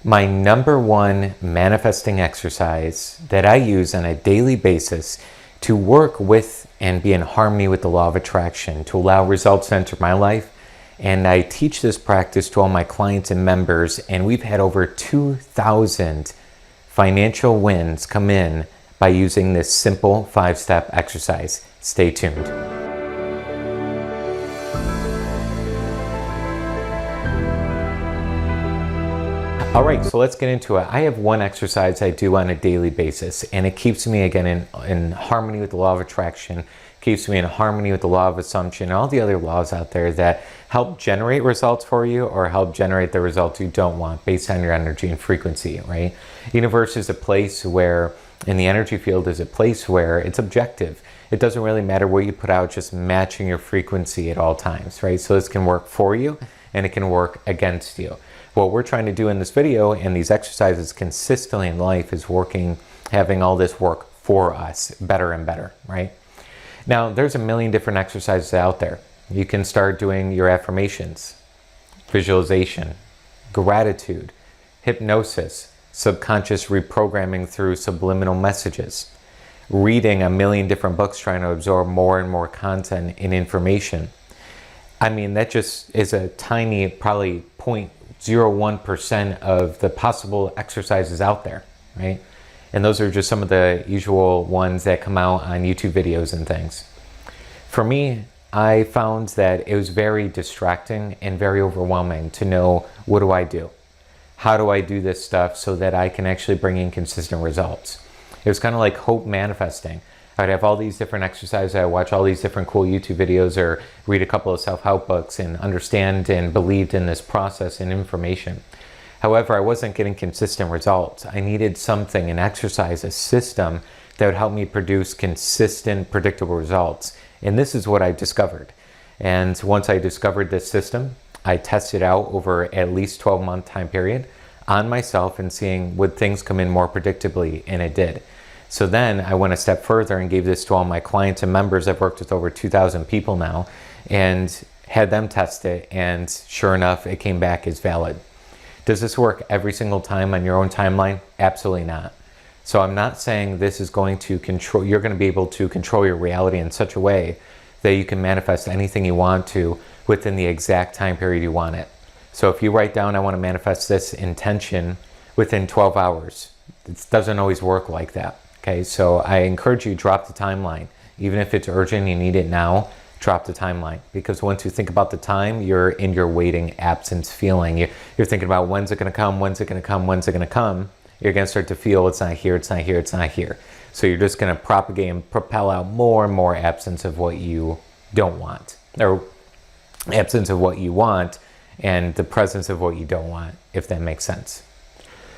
My number one manifesting exercise that I use on a daily basis to work with and be in harmony with the law of attraction, to allow results to enter my life. And I teach this practice to all my clients and members, and we've had over 2,000 financial wins come in by using this simple 5-step exercise. Stay tuned. All right, so let's get into it. I have one exercise I do on a daily basis, and it keeps me again in harmony with the law of attraction, keeps me in harmony with the law of assumption, and all the other laws out there that help generate results for you or help generate the results you don't want based on your energy and frequency, right? Universe is a place where, in the energy field, is a place where it's objective. It doesn't really matter what you put out, just matching your frequency at all times, right? So this can work for you and it can work against you. What we're trying to do in this video and these exercises consistently in life is having all this work for us better and better, right? Now, there's a million different exercises out there. You can start doing your affirmations, visualization, gratitude, hypnosis, subconscious reprogramming through subliminal messages, reading a million different books, trying to absorb more and more content and information. I mean, that just is a tiny, probably 0.01% of the possible exercises out there, right? And those are just some of the usual ones that come out on YouTube videos and things. For me, I found that it was very distracting and very overwhelming to know, what do I do? How do I do this stuff so that I can actually bring in consistent results? It was kind of like hope manifesting. I'd have all these different exercises. I watch all these different cool YouTube videos or read a couple of self-help books and understand and believed in this process and information. However, I wasn't getting consistent results. I needed something, an exercise, a system that would help me produce consistent, predictable results. And this is what I discovered. And once I discovered this system, I tested out over at least 12-month time period on myself and seeing would things come in more predictably, and it did. So then I went a step further and gave this to all my clients and members. I've worked with over 2,000 people now and had them test it, and sure enough, it came back as valid. Does this work every single time on your own timeline? Absolutely not. So I'm not saying this is going to control, you're going to be able to control your reality in such a way that you can manifest anything you want to within the exact time period you want it. So if you write down, I want to manifest this intention within 12 hours, it doesn't always work like that. Okay, so I encourage you, drop the timeline. Even if it's urgent, you need it now, drop the timeline. Because once you think about the time, you're in your waiting absence feeling. You're thinking about when's it going to come, when's it going to come, when's it going to come. You're going to start to feel it's not here, it's not here, it's not here. So you're just going to propagate and propel out more and more absence of what you don't want. Or absence of what you want and the presence of what you don't want, if that makes sense.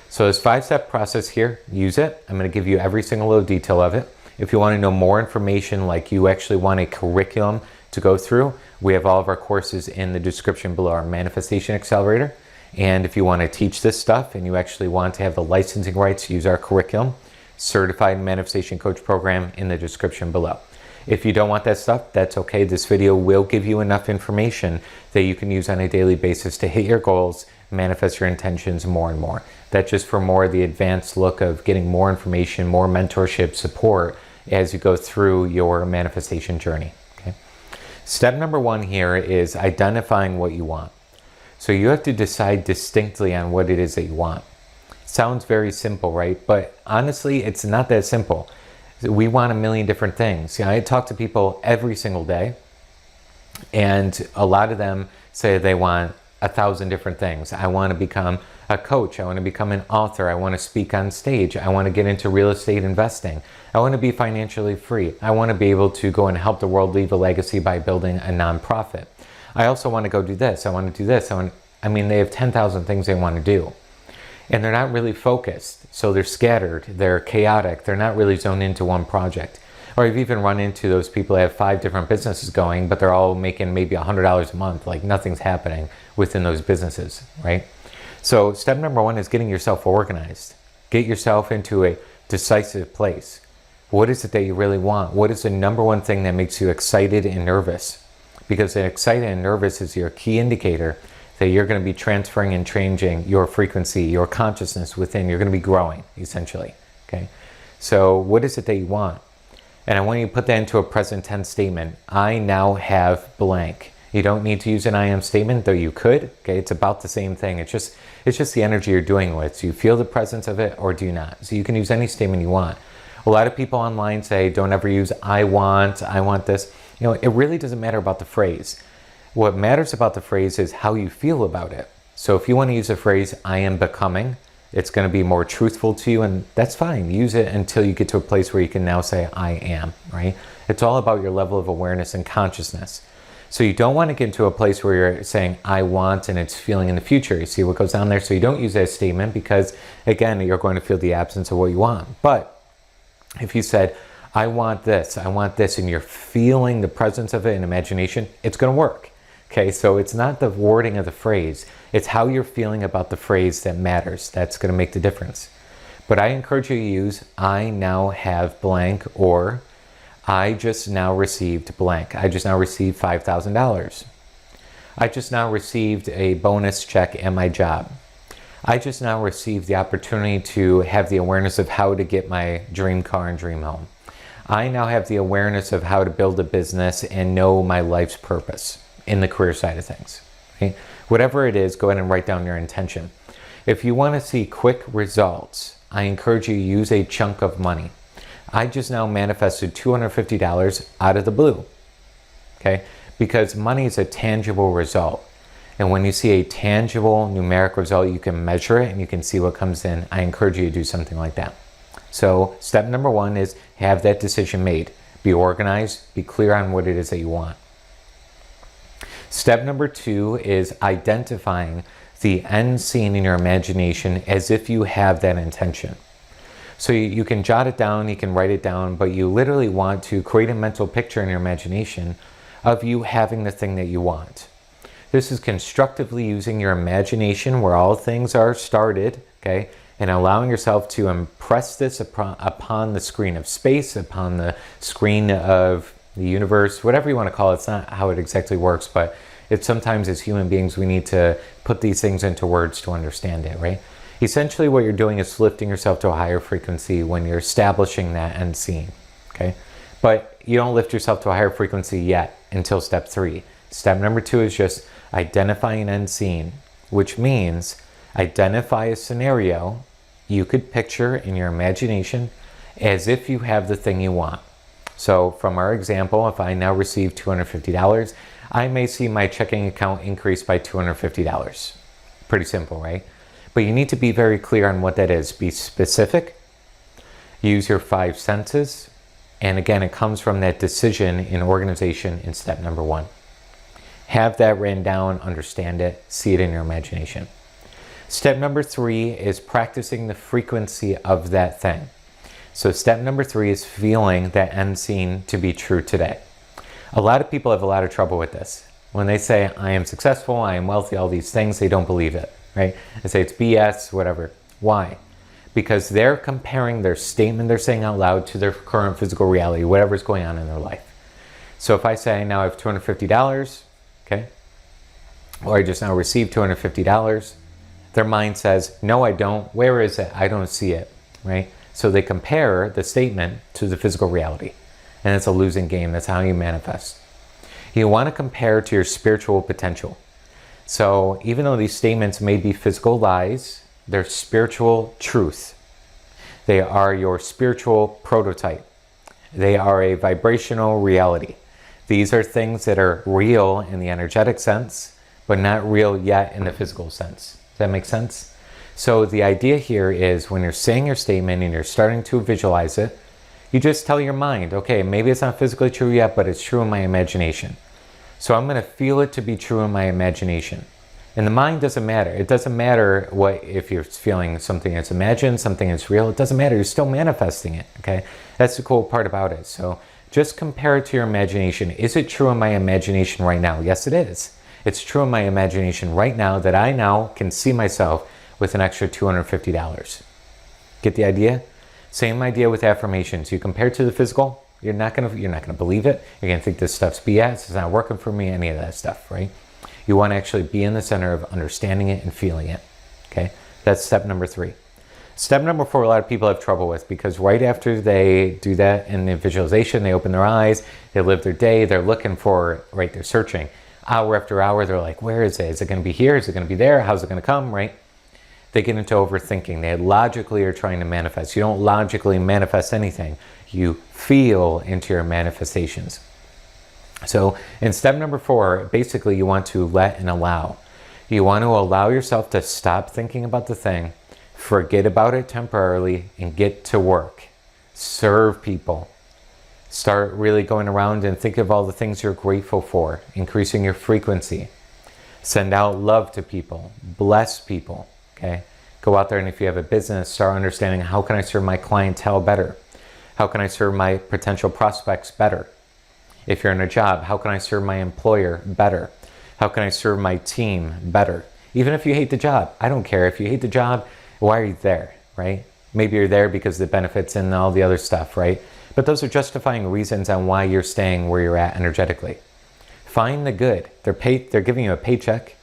So this 5-step process here, use it. I'm going to give you every single little detail of it. If you want to know more information, like you actually want a curriculum to go through, we have all of our courses in the description below, our Manifestation Accelerator. And if you want to teach this stuff and you actually want to have the licensing rights to use our curriculum, Certified Manifestation Coach Program in the description below. If you don't want that stuff, that's okay. This video will give you enough information that you can use on a daily basis to hit your goals, manifest your intentions more and more. That's just for more of the advanced look of getting more information, more mentorship support as you go through your manifestation journey. Okay. Step number 1 here is identifying what you want. So you have to decide distinctly on what it is that you want. Sounds very simple, right? But honestly, it's not that simple. We want a million different things. You know, I talk to people every single day, and a lot of them say they want 1,000 different things. I want to become a coach. I want to become an author. I want to speak on stage. I want to get into real estate investing. I want to be financially free. I want to be able to go and help the world leave a legacy by building a nonprofit. I also want to go do this. I want to do this. I mean, they have 10,000 things they want to do. And they're not really focused. So they're scattered. They're chaotic. They're not really zoned into one project. Or you've even run into those people that have 5 different businesses going, but they're all making maybe $100 a month. Like nothing's happening within those businesses, right? So step number 1 is getting yourself organized. Get yourself into a decisive place. What is it that you really want? What is the number 1 thing that makes you excited and nervous? Because excited and nervous is your key indicator that you're going to be transferring and changing your frequency, your consciousness within. You're going to be growing, essentially. Okay. So what is it that you want? And I want you to put that into a present tense statement. I now have blank. You don't need to use an I am statement, though you could. Okay, it's about the same thing. It's just the energy you're doing with. Do you feel the presence of it or do you not? So you can use any statement you want. A lot of people online say, don't ever use I want this. You know, it really doesn't matter about the phrase. What matters about the phrase is how you feel about it. So if you want to use the phrase, I am becoming, it's going to be more truthful to you, and that's fine. Use it until you get to a place where you can now say, I am, right? It's all about your level of awareness and consciousness. So you don't want to get to a place where you're saying, I want, and it's feeling in the future. You see what goes down there? So you don't use that statement because, again, you're going to feel the absence of what you want. But if you said, I want this, and you're feeling the presence of it in imagination, it's going to work. Okay, so it's not the wording of the phrase. It's how you're feeling about the phrase that matters. That's going to make the difference. But I encourage you to use, I now have blank, or I just now received blank. I just now received $5,000. I just now received a bonus check at my job. I just now received the opportunity to have the awareness of how to get my dream car and dream home. I now have the awareness of how to build a business and know my life's purpose in the career side of things. Okay? Whatever it is, go ahead and write down your intention. If you want to see quick results, I encourage you to use a chunk of money. I just now manifested $250 out of the blue. Okay? Because money is a tangible result. And when you see a tangible numeric result, you can measure it and you can see what comes in. I encourage you to do something like that. So step number 1 is have that decision made. Be organized, be clear on what it is that you want. Step number 2 is identifying the end scene in your imagination as if you have that intention. So you can jot it down, you can write it down, but you literally want to create a mental picture in your imagination of you having the thing that you want. This is constructively using your imagination where all things are started, okay, and allowing yourself to impress this upon the screen of space, upon the screen of the universe, whatever you want to call it. It's not how it exactly works, but it's sometimes as human beings we need to put these things into words to understand it, right? Essentially what you're doing is lifting yourself to a higher frequency when you're establishing that end scene, okay? But you don't lift yourself to a higher frequency yet until step 3. Step number 2 is just identify an end scene, which means identify a scenario you could picture in your imagination as if you have the thing you want. So from our example, if I now receive $250, I may see my checking account increase by $250. Pretty simple, right? But you need to be very clear on what that is. Be specific, use your 5 senses, and again, it comes from that decision in organization in step number 1. Have that written down, understand it, see it in your imagination. Step number 3 is practicing the frequency of that thing. So step number 3 is feeling that end scene to be true today. A lot of people have a lot of trouble with this. When they say, I am successful, I am wealthy, all these things, they don't believe it, right? They say it's BS, whatever. Why? Because they're comparing their statement they're saying out loud to their current physical reality, whatever's going on in their life. So if I say now I have $250, okay, or I just now received $250, their mind says, no, I don't. Where is it? I don't see it, right? So they compare the statement to the physical reality. And it's a losing game. That's how you manifest. You want to compare to your spiritual potential. So even though these statements may be physical lies, they're spiritual truth. They are your spiritual prototype. They are a vibrational reality. These are things that are real in the energetic sense, but not real yet in the physical sense. Does that make sense? So the idea here is when you're saying your statement and you're starting to visualize it, you just tell your mind, okay, maybe it's not physically true yet, but it's true in my imagination. So I'm going to feel it to be true in my imagination. And the mind doesn't matter. It doesn't matter what if you're feeling something that's imagined, something that's real. It doesn't matter. You're still manifesting it, okay? That's the cool part about it. So just compare it to your imagination. Is it true in my imagination right now? Yes, it is. It's true in my imagination right now that I now can see myself with an extra $250. Get the idea? Same idea with affirmations. You compare it to the physical, you're not gonna believe it. You're gonna think this stuff's BS. It's not working for me. Any of that stuff, right? You want to actually be in the center of understanding it and feeling it. Okay, that's step number 3. Step number 4, a lot of people have trouble with, because right after they do that in the visualization, they open their eyes, they live their day, they're looking for, right, they're searching. Hour after hour, they're like, where is it? Is it going to be here? Is it going to be there? How's it going to come, right? They get into overthinking. They logically are trying to manifest. You don't logically manifest anything. You feel into your manifestations. So in step number 4, basically you want to let and allow. You want to allow yourself to stop thinking about the thing, forget about it temporarily, and get to work. Serve people. Start really going around and think of all the things you're grateful for, increasing your frequency. Send out love to people. Bless people. Okay? Go out there, and if you have a business, start understanding, how can I serve my clientele better? How can I serve my potential prospects better? If you're in a job, how can I serve my employer better? How can I serve my team better? Even if you hate the job, I don't care. If you hate the job, why are you there, right? Maybe you're there because of the benefits and all the other stuff, right? But those are justifying reasons on why you're staying where you're at energetically. Find the good. They're giving you a paycheck.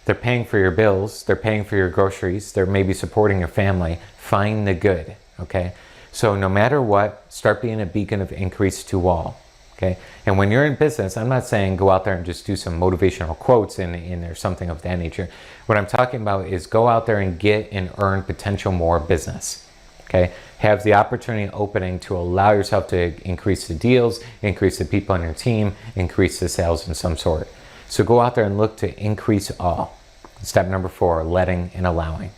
They're paying for your bills. They're paying for your groceries. They're maybe supporting your family. Find the good, okay? So no matter what, start being a beacon of increase to all, okay? And when you're in business, I'm not saying go out there and just do some motivational quotes or something of that nature. What I'm talking about is go out there and get and earn potential more business, okay? Have the opportunity opening to allow yourself to increase the deals, increase the people on your team, increase the sales in some sort. So go out there and look to increase all. Step number 4, letting and allowing.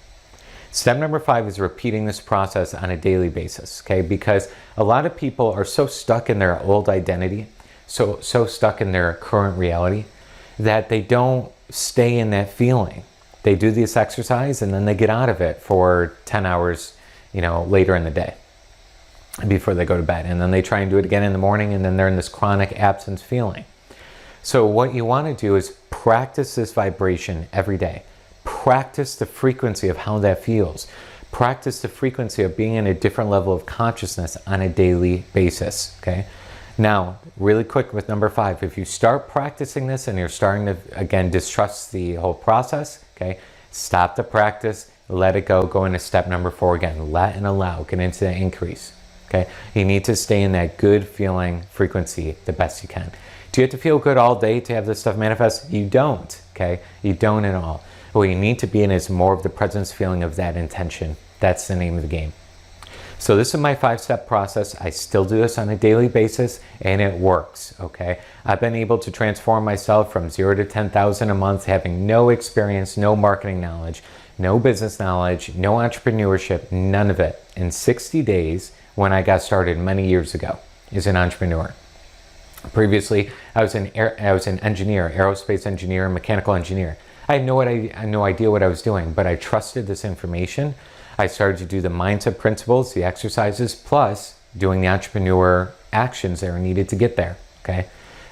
Step number 5 is repeating this process on a daily basis, okay? Because a lot of people are so stuck in their old identity, so stuck in their current reality, that they don't stay in that feeling. They do this exercise and then they get out of it for 10 hours, later in the day before they go to bed. And then they try and do it again in the morning, and then they're in this chronic absence feeling. So what you want to do is practice this vibration every day. Practice the frequency of how that feels. Practice the frequency of being in a different level of consciousness on a daily basis, okay? Now, really quick with number 5, if you start practicing this and you're starting to, again, distrust the whole process, okay, stop the practice, let it go into step number 4 again. Let and allow, get into the increase, okay? You need to stay in that good feeling frequency the best you can. Do you have to feel good all day to have this stuff manifest? You don't, okay? You don't at all. What you need to be in is more of the presence feeling of that intention. That's the name of the game. So this is my 5-step process. I still do this on a daily basis, and it works, okay? I've been able to transform myself from 0 to 10,000 a month, having no experience, no marketing knowledge, no business knowledge, no entrepreneurship, none of it, in 60 days when I got started many years ago as an entrepreneur. Previously, I was an engineer, aerospace engineer, mechanical engineer. I had no idea what I was doing, but I trusted this information. I started to do the mindset principles, the exercises, plus doing the entrepreneur actions that are needed to get there, okay?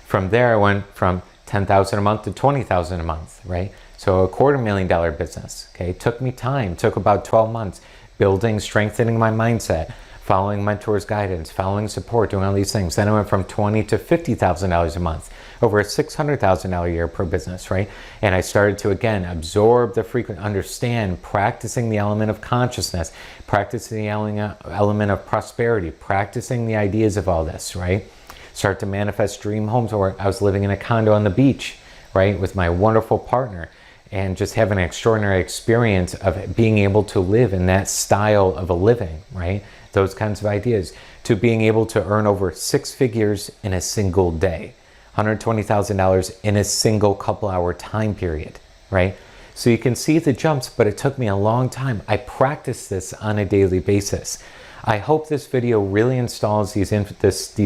From there, I went from 10,000 a month to 20,000 a month, right? So a $250,000 business, okay? It took me time, took about 12 months, building, strengthening my mindset, following mentors' guidance, following support, doing all these things. Then I went from $20,000 to $50,000 a month, over a $600,000 a year per business, right? And I started to, again, absorb the frequency, understand, practicing the element of consciousness, practicing the element of prosperity, practicing the ideas of all this, right? Start to manifest dream homes, or I was living in a condo on the beach, right, with my wonderful partner, and just have an extraordinary experience of being able to live in that style of a living, right? Those kinds of ideas, to being able to earn over 6 figures in a single day, $120,000 in a single couple-hour time period, right? So you can see the jumps, but it took me a long time. I practice this on a daily basis. I hope this video really installs these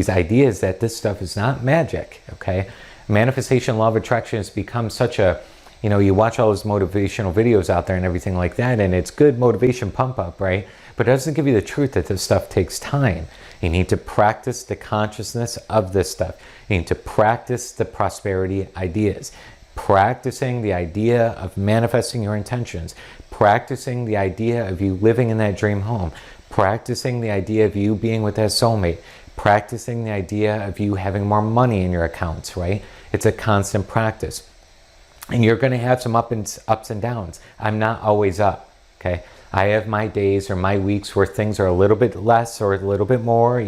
ideas that this stuff is not magic, okay? Manifestation, law of attraction has become such a, you watch all those motivational videos out there and everything like that, and it's good motivation pump up, right? But it doesn't give you the truth that this stuff takes time. You need to practice the consciousness of this stuff. You need to practice the prosperity ideas. Practicing the idea of manifesting your intentions. Practicing the idea of you living in that dream home. Practicing the idea of you being with that soulmate. Practicing the idea of you having more money in your accounts, right? It's a constant practice. And you're going to have some ups and downs. I'm not always up, okay? I have my days or my weeks where things are a little bit less or a little bit more,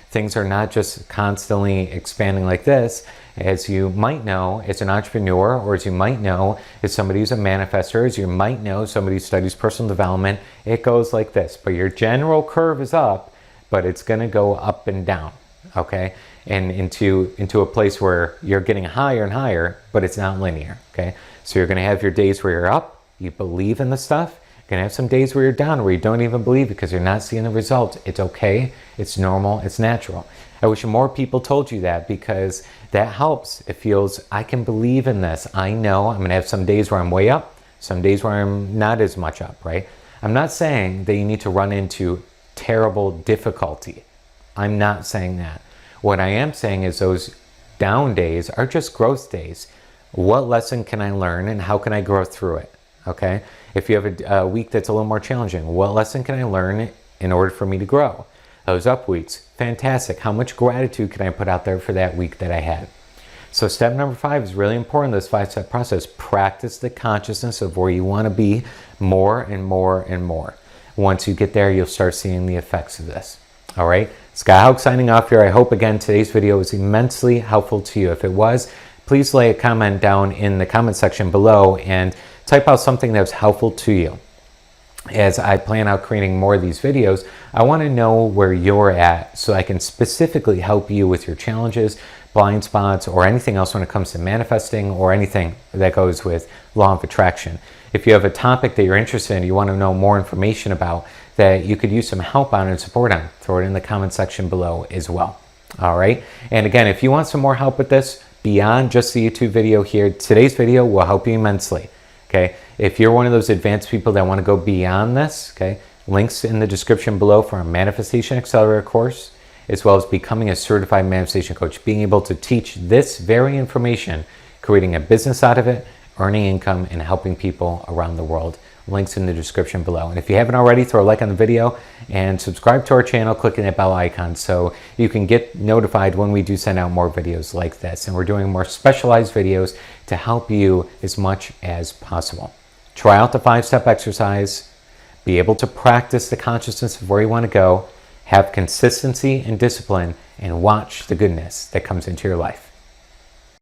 things are not just constantly expanding like this. As you might know, as an entrepreneur, or as you might know, as somebody who's a manifestor, as you might know, somebody who studies personal development, it goes like this. But your general curve is up, but it's going to go up and down, okay? And into a place where you're getting higher and higher, but it's not linear, okay? So you're going to have your days where you're up, you believe in the stuff. You're going to have some days where you're down, where you don't even believe because you're not seeing the results. It's okay, it's normal, it's natural. I wish more people told you that, because that helps. It feels, I can believe in this. I know I'm going to have some days where I'm way up, some days where I'm not as much up, right? I'm not saying that you need to run into terrible difficulty. I'm not saying that. What I am saying is those down days are just growth days. What lesson can I learn and how can I grow through it? Okay? If you have a week that's a little more challenging, what lesson can I learn in order for me to grow? Those up weeks, fantastic. How much gratitude can I put out there for that week that I had? So step number 5 is really important, this 5-step process. Practice the consciousness of where you want to be more and more and more. Once you get there, you'll start seeing the effects of this. All right? Scott Haug signing off here. I hope, again, today's video was immensely helpful to you. If it was, please lay a comment down in the comment section below and type out something that was helpful to you. As I plan out creating more of these videos, I want to know where you're at so I can specifically help you with your challenges, blind spots, or anything else when it comes to manifesting or anything that goes with law of attraction. If you have a topic that you're interested in, you want to know more information about, that you could use some help on and support on, throw it in the comment section below as well. All right. And again, if you want some more help with this beyond just the YouTube video here, today's video will help you immensely. Okay. If you're one of those advanced people that want to go beyond this, okay, links in the description below for our Manifestation Accelerator course, as well as becoming a certified manifestation coach, being able to teach this very information, creating a business out of it, earning income, and helping people around the world. Links in the description below. And if you haven't already, throw a like on the video and subscribe to our channel, clicking that bell icon so you can get notified when we do send out more videos like this. And we're doing more specialized videos to help you as much as possible. Try out the 5-step exercise, be able to practice the consciousness of where you want to go, have consistency and discipline, and watch the goodness that comes into your life.